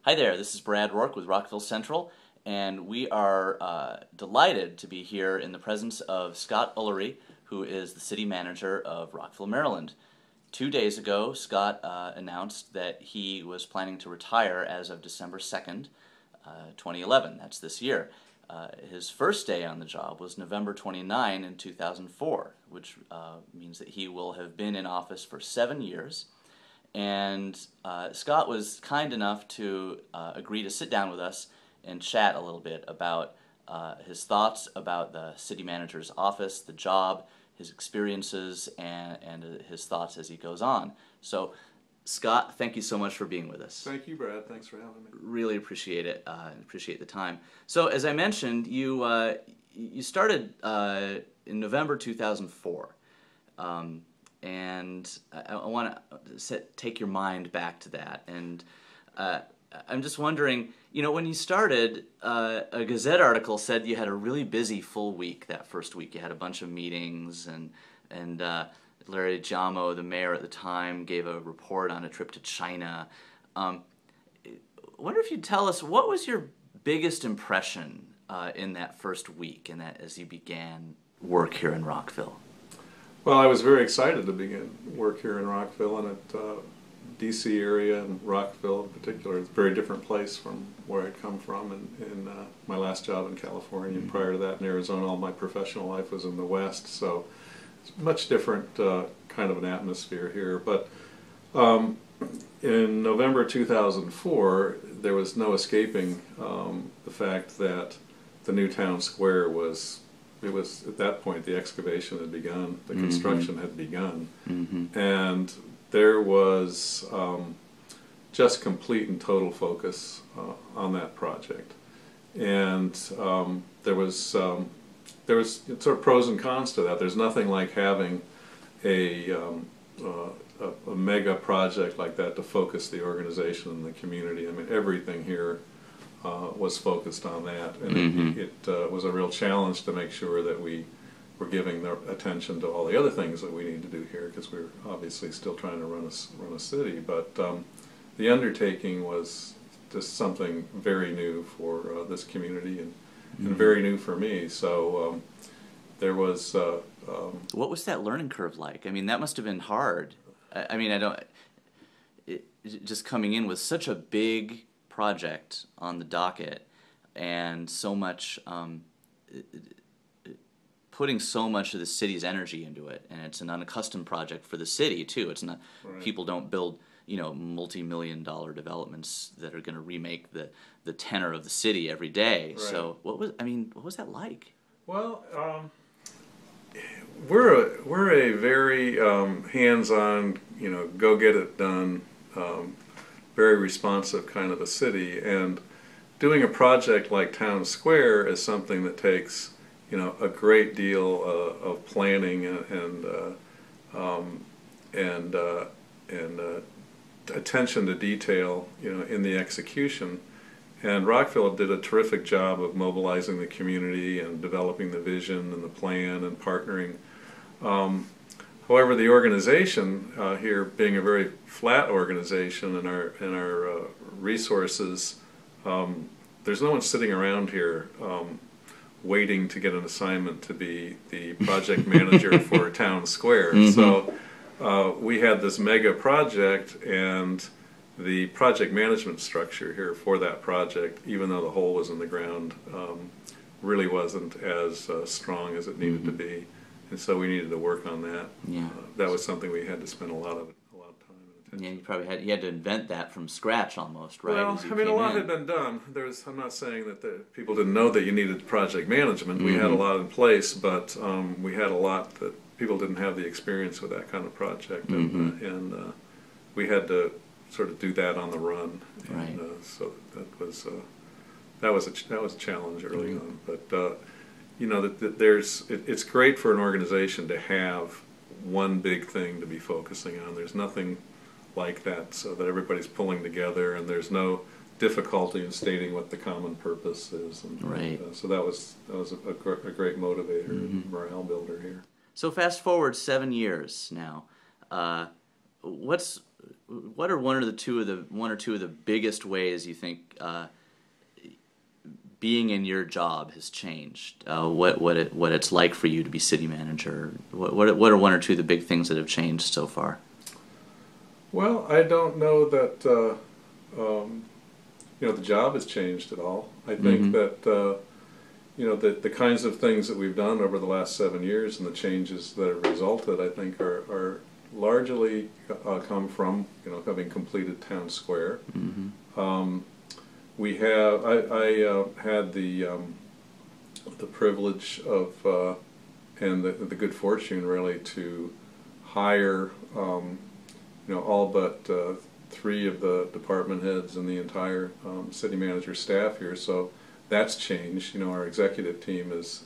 Hi there, this is Brad Rourke with Rockville Central, and we are delighted to be here in the presence of Scott Ullery, who is the city manager of Rockville, Maryland. 2 days ago, Scott announced that he was planning to retire as of December 2nd, 2011. That's this year. His first day on the job was November 29 in 2004, which means that he will have been in office for 7 years. And Scott was kind enough to agree to sit down with us and chat a little bit about his thoughts about the city manager's office, the job, his experiences, and his thoughts as he goes on. So, Scott, thank you so much for being with us. Thank you, Brad. Thanks for having me. Really appreciate it. Appreciate the time. So, as I mentioned, you started in November 2004. And I want to take your mind back to that. And I'm just wondering, when you started, a Gazette article said you had a really busy full week that first week. You had a bunch of meetings, and Larry Jamo, the mayor at the time, gave a report on a trip to China. I wonder if you'd tell us, what was your biggest impression in that first week, and that as you began work here in Rockville? Well, I was very excited to begin work here in Rockville and at D.C. area, and Rockville in particular. It's a very different place from where I'd come from in my last job in California. Mm-hmm. Prior to that in Arizona, all my professional life was in the West, so it's a much different kind of an atmosphere here. But in November 2004, there was no escaping the fact that the new town square was at that point the excavation had begun, the construction had begun, and there was just complete and total focus on that project. And there was sort of pros and cons to that. There's nothing like having a mega project like that to focus the organization and the community. I mean, everything here was focused on that, and it was a real challenge to make sure that we were giving the attention to all the other things that we need to do here, because we're obviously still trying to run a city. But the undertaking was just something very new for this community, and very new for me. So there was. What was that learning curve like? I mean, that must have been hard. I mean, just coming in with such a big project on the docket, and so much putting so much of the city's energy into it, and it's an unaccustomed project for the city too. It's not right. People don't build multi-million-dollar developments that are going to remake the tenor of the city every day. Right. So what was that like? Well, we're a very hands-on, go get it done, very responsive kind of a city, and doing a project like Town Square is something that takes a great deal of planning and attention to detail in the execution. And Rockville did a terrific job of mobilizing the community and developing the vision and the plan and partnering. However, the organization here, being a very flat organization, and our resources, there's no one sitting around here waiting to get an assignment to be the project manager for Town Square. So we had this mega project, and the project management structure here for that project, even though the hole was in the ground, really wasn't as strong as it needed to be. And so we needed to work on that. Yeah. That was something we had to spend a lot of time and attention. Yeah, you probably had to invent that from scratch almost, right? Well, I mean, a lot had been done. I'm not saying that people didn't know that you needed project management. We had a lot in place, but we had a lot that people didn't have the experience with that kind of project, and we had to sort of do that on the run. And, right. So that was a challenge early on, but. It's great for an organization to have one big thing to be focusing on. There's nothing like that, so that everybody's pulling together, and there's no difficulty in stating what the common purpose is. And, right. So that was a great motivator and morale builder here. So fast forward 7 years now. What's what are one or two of the biggest ways you think being in your job has changed? What it's like for you to be city manager? What are one or two of the big things that have changed so far? Well, I don't know that the job has changed at all. I think that the kinds of things that we've done over the last 7 years and the changes that have resulted, I think, are largely come from having completed Town Square. We have I had the privilege of and the good fortune really to hire all but 3 of the department heads and the entire city manager staff here. So that's changed. Our executive team is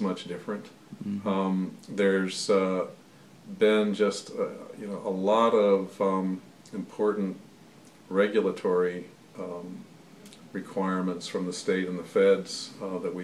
much different. There's been just a lot of important regulatory requirements from the state and the feds that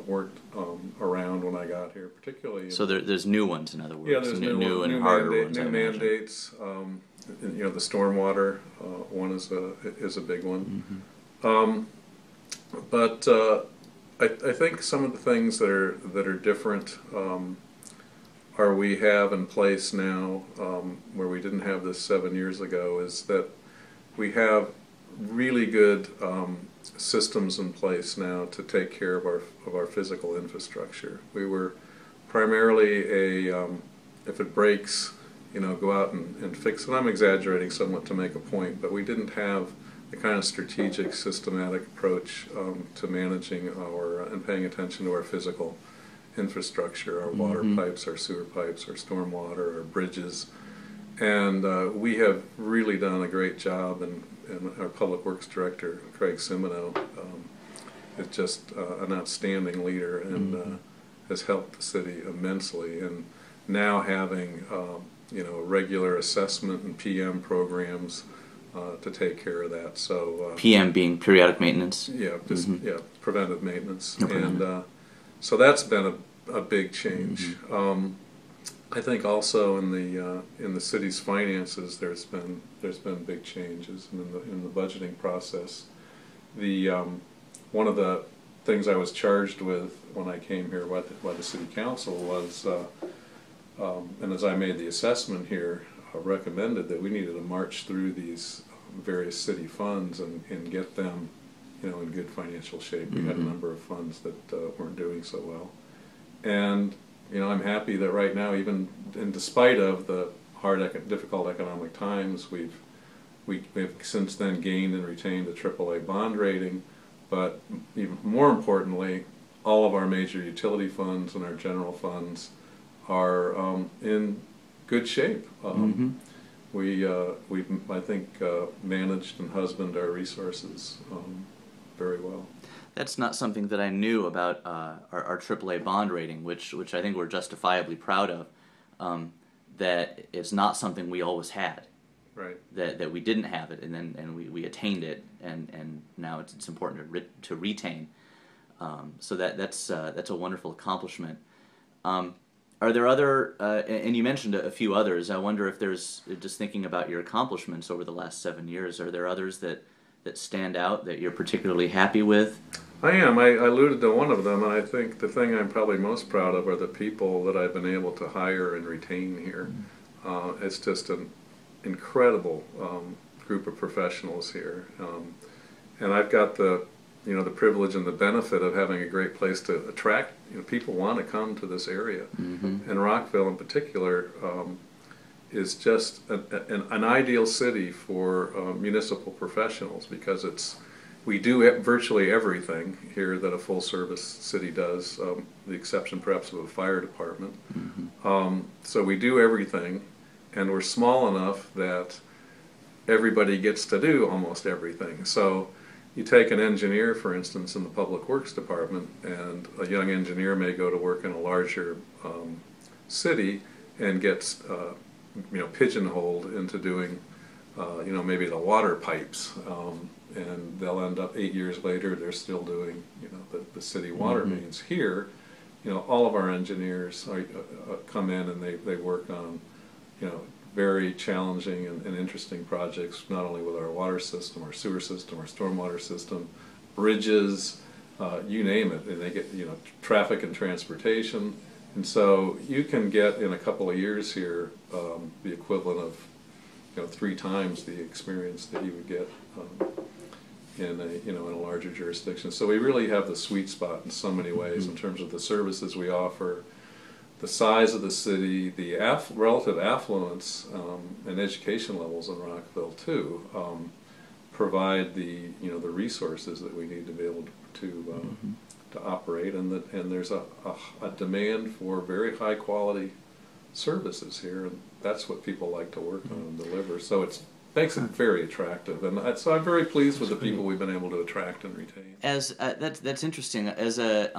weren't around when I got here, particularly. So there's new ones, in other words. Yeah, there's new and harder ones. New mandates. The stormwater one is a big one. But I think some of the things that are different are we have in place now, where we didn't have this 7 years ago, is that we have really good systems in place now to take care of our physical infrastructure. We were primarily if it breaks, go out and fix it. I'm exaggerating somewhat to make a point, but we didn't have the kind of strategic, systematic approach to managing and paying attention to our physical infrastructure, our water pipes, our sewer pipes, our stormwater, our bridges. And we have really done a great job, and our Public Works Director, Craig Simino, is just an outstanding leader and has helped the city immensely. And now having regular assessment and PM programs to take care of that. So PM being periodic maintenance. Yeah, just preventive maintenance. And so that's been a big change. I think also in the city's finances, there's been big changes in the budgeting process. One of the things I was charged with when I came here by the city council was, and as I made the assessment here, recommended that we needed to march through these various city funds and get them, in good financial shape. We had a number of funds that weren't doing so well, and I'm happy that right now, even in despite of the difficult economic times, we've since then gained and retained a AAA bond rating. But even more importantly, all of our major utility funds and our general funds are in good shape. We've I think managed and husbanded our resources very well. That's not something that I knew about our AAA bond rating, which I think we're justifiably proud of. That it's not something we always had. Right. That we didn't have it, and we attained it, and now it's important to retain. So that's a wonderful accomplishment. Are there other? And you mentioned a few others. I wonder if there's, just thinking about your accomplishments over the last 7 years, are there others that stand out that you're particularly happy with? I am. I alluded to one of them, and I think the thing I'm probably most proud of are the people that I've been able to hire and retain here. It's just an incredible group of professionals here, and I've got the privilege and the benefit of having a great place to attract. People want to come to this area, and Rockville in particular is just an ideal city for municipal professionals, because we do virtually everything here that a full-service city does, the exception perhaps of a fire department. So we do everything, and we're small enough that everybody gets to do almost everything. So you take an engineer, for instance, in the Public Works Department, and a young engineer may go to work in a larger city and gets pigeonholed into doing maybe the water pipes, and they'll end up 8 years later they're still doing the city water mains. Here, all of our engineers come in and they work on very challenging and interesting projects, not only with our water system, our sewer system, our stormwater system, bridges, you name it, and they get, you know, traffic and transportation. And so you can get in a couple of years here the equivalent of, you know, 3 times the experience that you would get in a, you know, in a larger jurisdiction. So we really have the sweet spot in so many ways in terms of the services we offer, the size of the city, the relative affluence and education levels in Rockville too, provide the, you know, the resources that we need to be able to operate, and there's a demand for very high quality services here, and that's what people like to work on and deliver. So it makes it very attractive, and so I'm very pleased with the people we've been able to attract and retain. As that's interesting. As a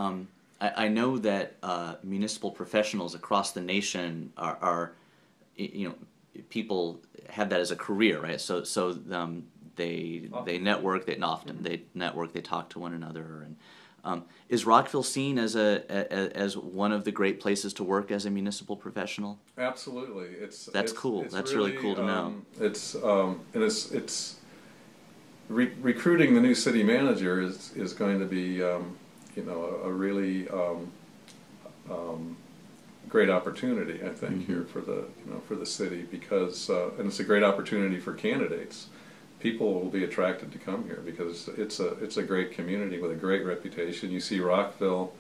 I know that municipal professionals across the nation are, you know, people have that as a career, right? So they network, they network, they talk to one another, and is Rockville seen as as one of the great places to work as a municipal professional? Absolutely, That's cool. That's really cool to know. Recruiting the new city manager is going to be you know, a really great opportunity, I think, here for the, you know, for the city, because and it's a great opportunity for candidates. People will be attracted to come here because it's a great community with a great reputation. You see Rockville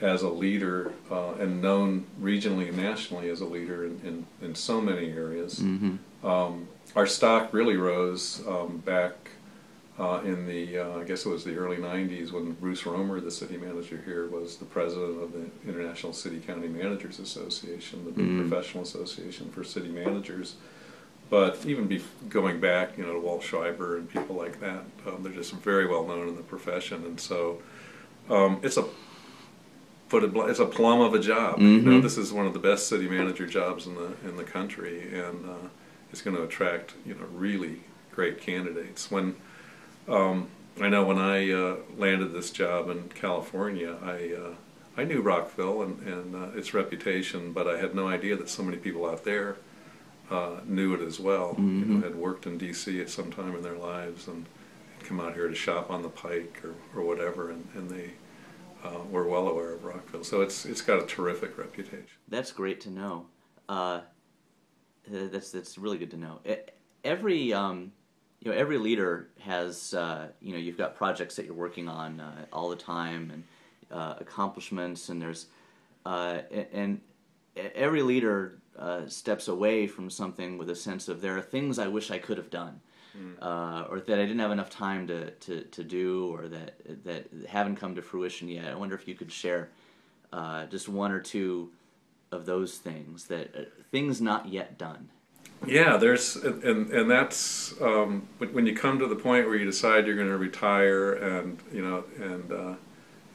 as a leader and known regionally and nationally as a leader in so many areas. Our stock really rose back in the, I guess it was the early 90s, when Bruce Romer, the city manager here, was the president of the International City County Managers Association, the big professional association for city managers. But even going back, you know, to Walt Schreiber and people like that, they're just very well known in the profession, and so it's a plum of a job. You know, this is one of the best city manager jobs in the country, and it's going to attract, you know, really great candidates. When I know when I landed this job in California, I knew Rockville and its reputation, but I had no idea that so many people out there knew it as well. You know, had worked in D.C. at some time in their lives and had come out here to shop on the Pike or whatever, and they were well aware of Rockville. So it's got a terrific reputation. That's great to know. That's really good to know. Every you know, every leader has, you know, you've got projects that you're working on all the time, and accomplishments, and there's and every leader steps away from something with a sense of, there are things I wish I could have done, or that I didn't have enough time to do, or that haven't come to fruition yet. I wonder if you could share just one or two of those things, things not yet done. Yeah, and that's when you come to the point where you decide you're going to retire, and you know, and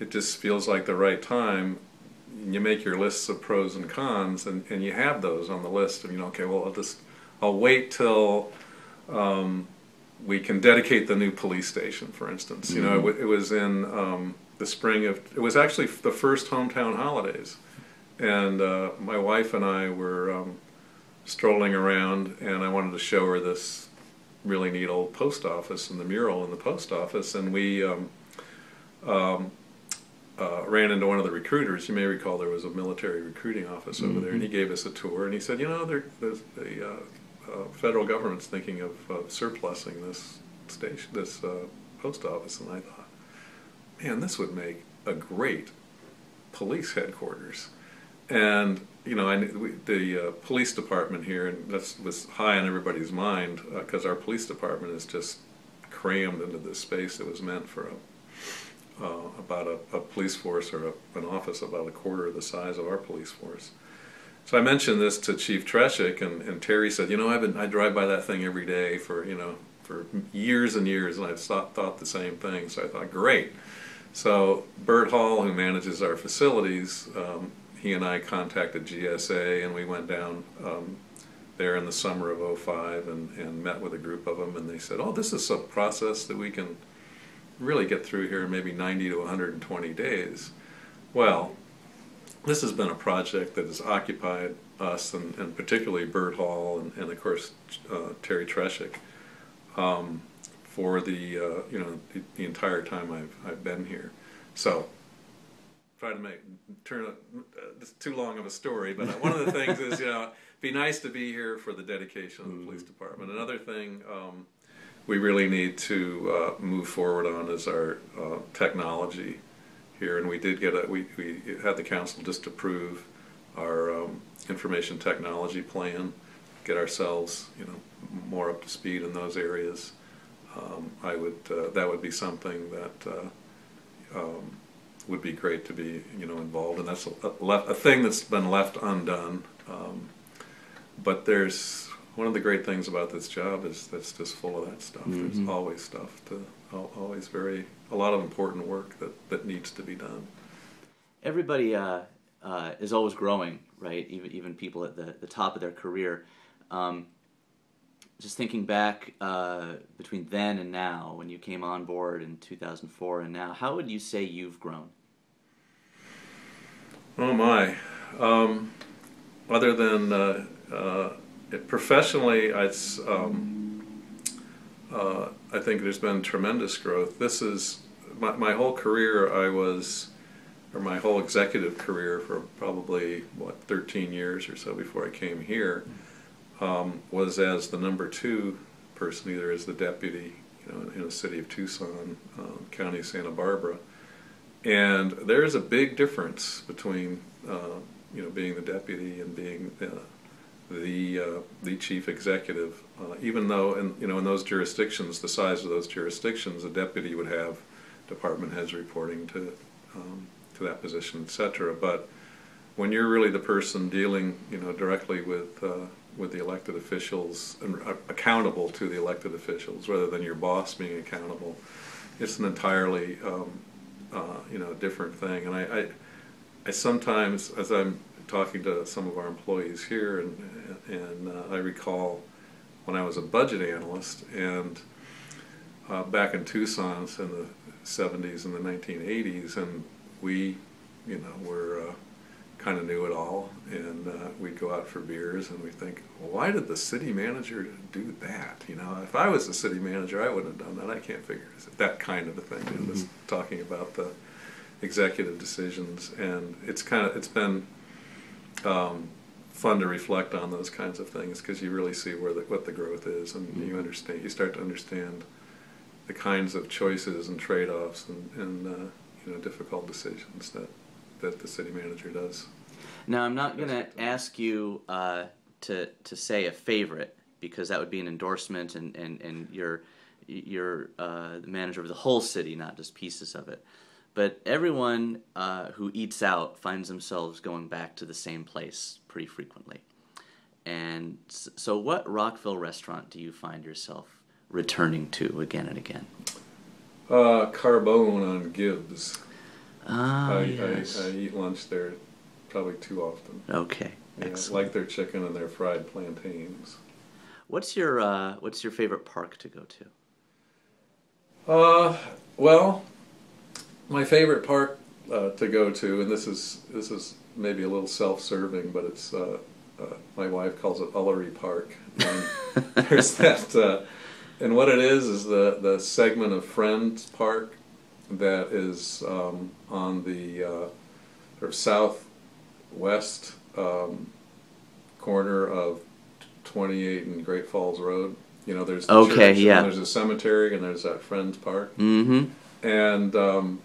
it just feels like the right time. You make your lists of pros and cons, and you have those on the list of, you know, okay, well, I'll wait till we can dedicate the new police station, for instance. You know, it was in the spring of, it was actually the first hometown holidays, and my wife and I were strolling around, and I wanted to show her this really neat old post office and the mural in the post office, and we ran into one of the recruiters. You may recall there was a military recruiting office over there, and he gave us a tour, and he said, you know, the federal government's thinking of surplusing this station, this post office, and I thought, man, this would make a great police headquarters. And you know, the police department here, and that was high on everybody's mind, because our police department is just crammed into this space that was meant for about a police force, or an office about a quarter of the size of our police force. So I mentioned this to Chief Treshik, and Terry said, you know, I drive by that thing every day for, you know, for years and years, and I've thought the same thing. So I thought, great. So Bert Hall, who manages our facilities, he and I contacted GSA, and we went down there in the summer of '05 and met with a group of them, and they said, oh, this is a process that we can really get through here in maybe 90 to 120 days. Well, this has been a project that has occupied us, and particularly Bert Hall and of course Terry Treshik, for the the entire time I've been here. So try to turn it. It's too long of a story, but one of the things is be nice to be here for the dedication of the police department. Another thing we really need to move forward on is our technology here, and we did get we had the council just approve our information technology plan, get ourselves more up to speed in those areas. That would be something that would be great to be involved, and that's a thing that's been left undone. But there's one of the great things about this job is that's just full of that stuff. There's always stuff always a lot of important work that needs to be done. Everybody is always growing, right? Even people at the top of their career. Just thinking back between then and now, when you came on board in 2004 and now, how would you say you've grown? Oh my! Other than professionally, I think there's been tremendous growth. This is my whole career. My whole executive career for probably 13 years or so before I came here, was as the number 2 person, either as the deputy, in the city of Tucson, county of Santa Barbara. And there is a big difference between being the deputy and being the chief executive. Even though in those jurisdictions, the size of those jurisdictions, a deputy would have department heads reporting to that position, etc. But when you're really the person dealing directly with the elected officials and accountable to the elected officials, rather than your boss being accountable, it's an entirely different thing. And I sometimes, as I'm talking to some of our employees here, and I recall when I was a budget analyst, and back in Tucson in the 70s and the 1980s, and we were kind of knew it all, and we'd go out for beers, and we'd think, well, why did the city manager do that? If I was the city manager, I wouldn't have done that. I can't figure it. That kind of a thing. Just talking about the executive decisions, and it's been fun to reflect on those kinds of things, because you really see what the growth is, and you start to understand the kinds of choices and trade-offs and difficult decisions that the city manager does. Now, I'm not going to ask you to say a favorite, because that would be an endorsement, and you're the manager of the whole city, not just pieces of it. But everyone who eats out finds themselves going back to the same place pretty frequently. And so what Rockville restaurant do you find yourself returning to again and again? Carbone on Gibbs. Yes. I eat lunch there probably too often. Okay, excellent. I like their chicken and their fried plantains. What's your favorite park to go to? Well, my favorite park to go to, and this is maybe a little self-serving, but it's my wife calls it Ullery Park. And there's that, and what it is the segment of Friends Park that is on the sort of southwest corner of 28 and Great Falls Road. There's the church, and there's a cemetery, and there's that Friends Park. And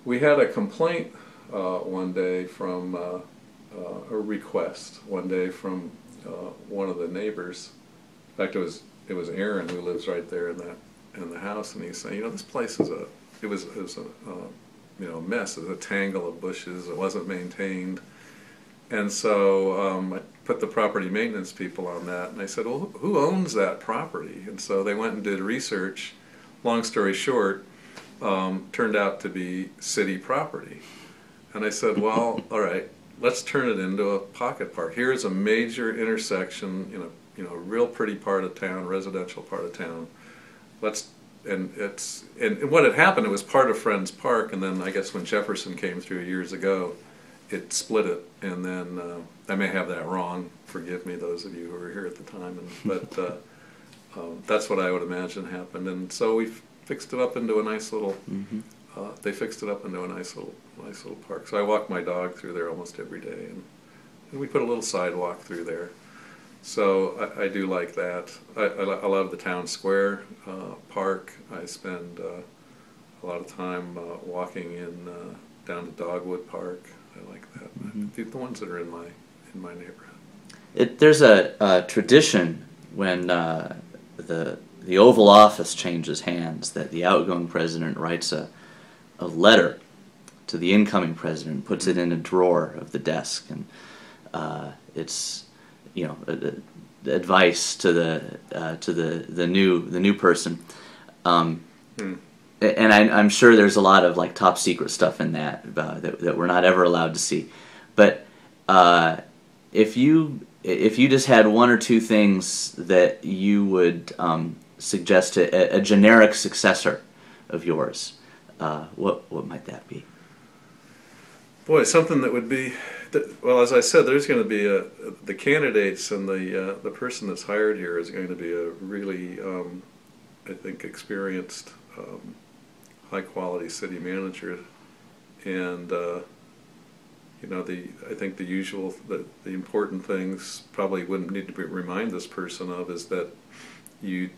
we had a complaint one day from a request one day from one of the neighbors. In fact, it was Aaron, who lives right there in the house, and he's saying, this place is a mess. It was a tangle of bushes. It wasn't maintained. And so I put the property maintenance people on that, and I said, well, who owns that property? And so they went and did research. Long story short, turned out to be city property. And I said, well, all right, let's turn it into a pocket park. Here's a major intersection, a real pretty part of town, residential part of town. And what had happened, it was part of Friends Park, and then I guess when Jefferson came through years ago, it split it, and then I may have that wrong. Forgive me, those of you who were here at the time. But that's what I would imagine happened. And so we fixed it up into a nice little. They fixed it up into a nice little park. So I walk my dog through there almost every day, and we put a little sidewalk through there. So I do like that. I love the town square park. I spend a lot of time walking down to Dogwood Park. I like that. The ones that are in my neighborhood. There's a tradition when the Oval Office changes hands that the outgoing president writes a letter to the incoming president, puts it in a drawer of the desk, and it's advice to the new person. And I'm sure there's a lot of like top secret stuff in that that we're not ever allowed to see. But if you just had one or two things that you would suggest to a generic successor of yours, what might that be? Boy, something that would be, well, as I said, there's going to be the candidates, and the person that's hired here is going to be a really, I think, experienced, high-quality city manager, and I think the important things probably wouldn't need to remind this person of is that you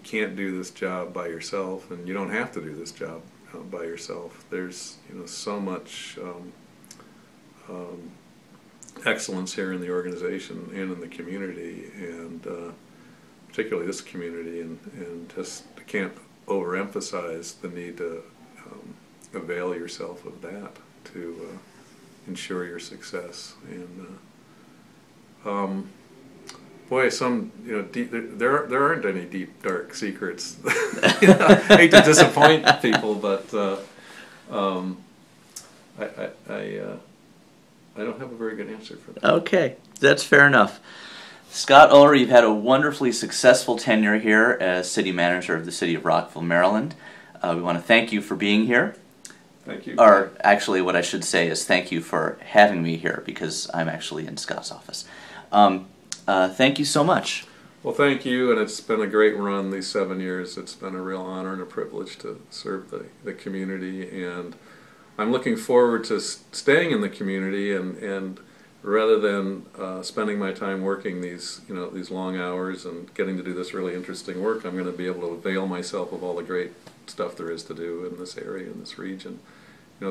can't do this job by yourself, and you don't have to do this job by yourself. There's so much excellence here in the organization and in the community, and particularly this community, and just can't overemphasize the need to avail yourself of that to ensure your success. And boy, there aren't any deep, dark secrets. I hate to disappoint people, but I don't have a very good answer for that. Okay, that's fair enough. Scott Ullery, you've had a wonderfully successful tenure here as city manager of the city of Rockville, Maryland. We want to thank you for being here. Thank you. Or actually, what I should say is thank you for having me here, because I'm actually in Scott's office. Thank you so much. Well, thank you, and it's been a great run these 7 years. It's been a real honor and a privilege to serve the community, and I'm looking forward to staying in the community, and rather than spending my time working these long hours and getting to do this really interesting work, I'm going to be able to avail myself of all the great stuff there is to do in this area, in this region.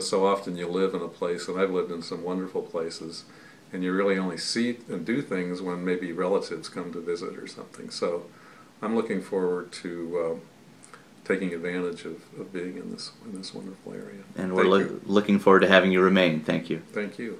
So often you live in a place, and I've lived in some wonderful places, and you really only see and do things when maybe relatives come to visit or something. So I'm looking forward to taking advantage of being in this wonderful area. And we're looking forward to having you remain. Thank you. Thank you.